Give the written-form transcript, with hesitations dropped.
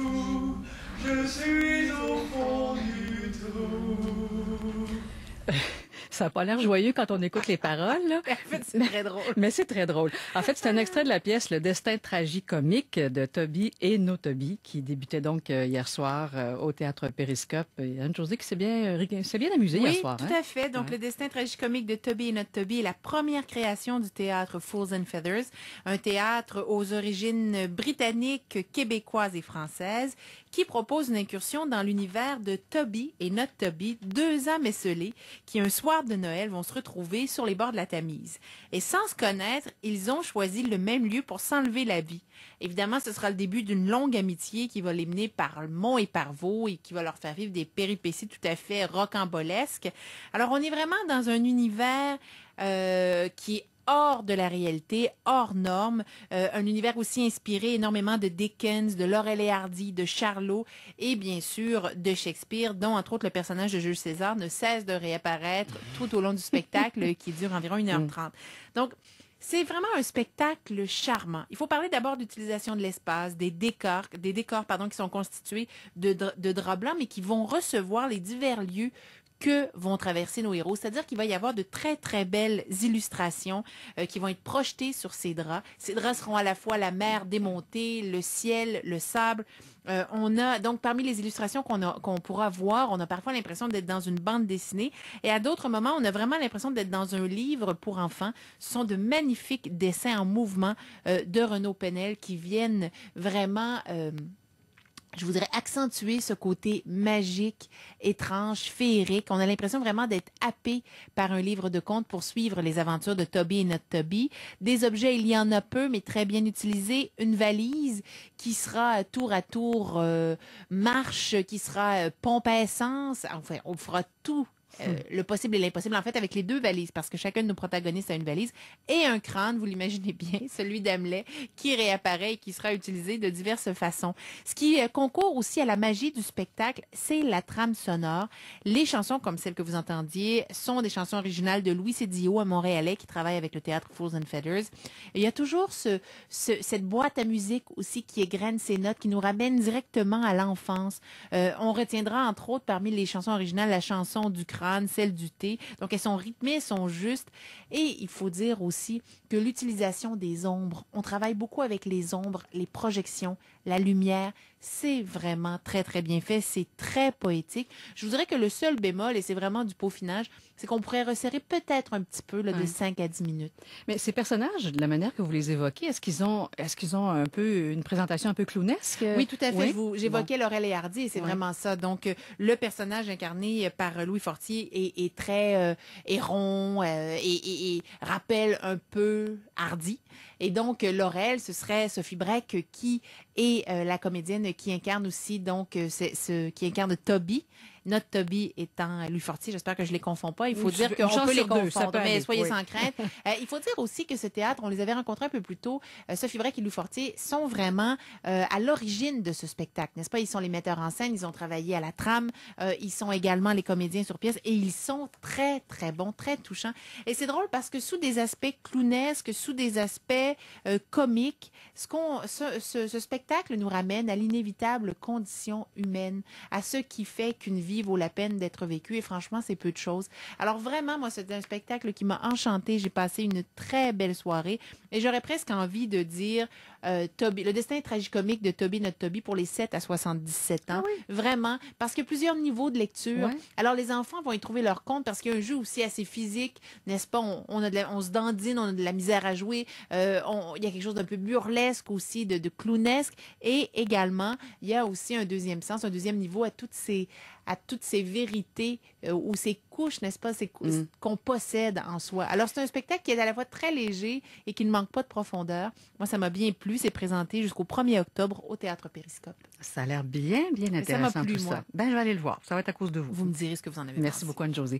fou, je suis au fond du trou. Ça n'a pas l'air joyeux quand on écoute les paroles, là. En fait, c'est très drôle. Mais c'est très drôle. En fait, c'est un extrait de la pièce Le destin tragicomique de Toby et No Toby, qui débutait donc hier soir au Théâtre Périscope. Il y a Anne-Josée qui s'est bien amusée hier soir. Oui, tout à fait. Donc, Ouais. Le destin tragicomique de Toby et Not Toby est la première création du théâtre Fools and Feathers, un théâtre aux origines britanniques, québécoises et françaises, qui propose une incursion dans l'univers de Toby et Not Toby, deux âmes esselées qui, un soir de Noël, vont se retrouver sur les bords de la Tamise. Et sans se connaître, ils ont choisi le même lieu pour s'enlever la vie. Évidemment, ce sera le début d'une longue amitié qui va les mener par Mont et par Vaux et qui va leur faire vivre des péripéties tout à fait rocambolesques. Alors, on est vraiment dans un univers qui est hors de la réalité, hors norme, un univers aussi inspiré énormément de Dickens, de Laurel et Hardy, de Charlot et bien sûr de Shakespeare, dont entre autres le personnage de Jules César ne cesse de réapparaître tout au long du spectacle qui dure environ 1h30. Donc, c'est vraiment un spectacle charmant. Il faut parler d'abord d'utilisation de l'espace, des décors qui sont constitués de draps blancs, mais qui vont recevoir les divers lieux que vont traverser nos héros. C'est-à-dire qu'il va y avoir de très, très belles illustrations qui vont être projetées sur ces draps. Ces draps seront à la fois la mer démontée, le ciel, le sable. On a donc parmi les illustrations qu'on pourra voir, on a parfois l'impression d'être dans une bande dessinée et à d'autres moments, on a vraiment l'impression d'être dans un livre pour enfants. Ce sont de magnifiques dessins en mouvement de Renaud Penel qui viennent vraiment je voudrais accentuer ce côté magique, étrange, féerique. On a l'impression vraiment d'être happé par un livre de contes pour suivre les aventures de Toby et Not Toby. Des objets, il y en a peu, mais très bien utilisés. Une valise qui sera tour à tour marche, qui sera pompe à essence. Enfin, on fera tout. Le possible et l'impossible, en fait, avec les deux valises, parce que chacun de nos protagonistes a une valise et un crâne, vous l'imaginez bien, celui d'Hamlet, qui réapparaît et qui sera utilisé de diverses façons. Ce qui concourt aussi à la magie du spectacle, c'est la trame sonore. Les chansons, comme celles que vous entendiez, sont des chansons originales de Louis Sédio, un Montréalais qui travaille avec le théâtre Fools and Feathers. Et il y a toujours cette boîte à musique aussi qui égrène ces notes, qui nous ramène directement à l'enfance. On retiendra, entre autres, parmi les chansons originales, la chanson du crâne, celle du thé. Donc, elles sont rythmées, elles sont justes. Et il faut dire aussi que l'utilisation des ombres, on travaille beaucoup avec les ombres, les projections, la lumière. C'est vraiment très, très bien fait. C'est très poétique. Je vous dirais que le seul bémol, et c'est vraiment du peaufinage, c'est qu'on pourrait resserrer peut-être un petit peu là, de 5 à 10 minutes. Mais ces personnages, de la manière que vous les évoquez, est-ce qu'ils ont un peu une présentation un peu clownesque? Oui, tout à fait. Oui? J'évoquais Laurel et Hardy et c'est vraiment ça. Donc, le personnage incarné par Louis Fortier est très rond et rappelle un peu Hardy. Et donc, Laurel, ce serait Sophie Breck qui est la comédienne qui incarne aussi, donc, qui incarne Toby. Notre Toby étant Louis Fortier, j'espère que je les confonds pas. Il faut dire qu'on peut les confondre, mais soyez sans crainte. Il faut dire aussi que ce théâtre, on les avait rencontrés un peu plus tôt. Sophie Breck et Louis Fortier sont vraiment à l'origine de ce spectacle, n'est-ce pas? Ils sont les metteurs en scène, ils ont travaillé à la trame, ils sont également les comédiens sur pièce et ils sont très, très bons, très touchants. Et c'est drôle parce que sous des aspects clownesques, sous des aspects comiques, ce spectacle nous ramène à l'inévitable condition humaine, à ce qui fait qu'une vie vaut la peine d'être vécue et franchement, c'est peu de choses. Alors vraiment, moi, c'était un spectacle qui m'a enchantée. J'ai passé une très belle soirée et j'aurais presque envie de dire Toby, le destin tragicomique de Toby, Not Toby pour les 7 à 77 ans. Ah oui. Vraiment, parce qu'il y a plusieurs niveaux de lecture. Ouais. Alors, les enfants vont y trouver leur compte parce qu'il y a un jeu aussi assez physique, n'est-ce pas? On se dandine, on a de la misère à jouer. Il y a quelque chose d'un peu burlesque aussi, de clownesque. Et également, il y a aussi un deuxième sens, un deuxième niveau à toutes ces vérités ou ces couches, n'est-ce pas, qu'on possède en soi. Alors, c'est un spectacle qui est à la fois très léger et qui ne manque pas de profondeur. Moi, ça m'a bien plu. C'est présenté jusqu'au 1er octobre au Théâtre Périscope. Ça a l'air bien intéressant, ça m'a plu, tout moi. ça. Ben, je vais aller le voir. Ça va être à cause de vous. Vous me direz ce que vous en avez pensé. Merci beaucoup, Anne-Josée.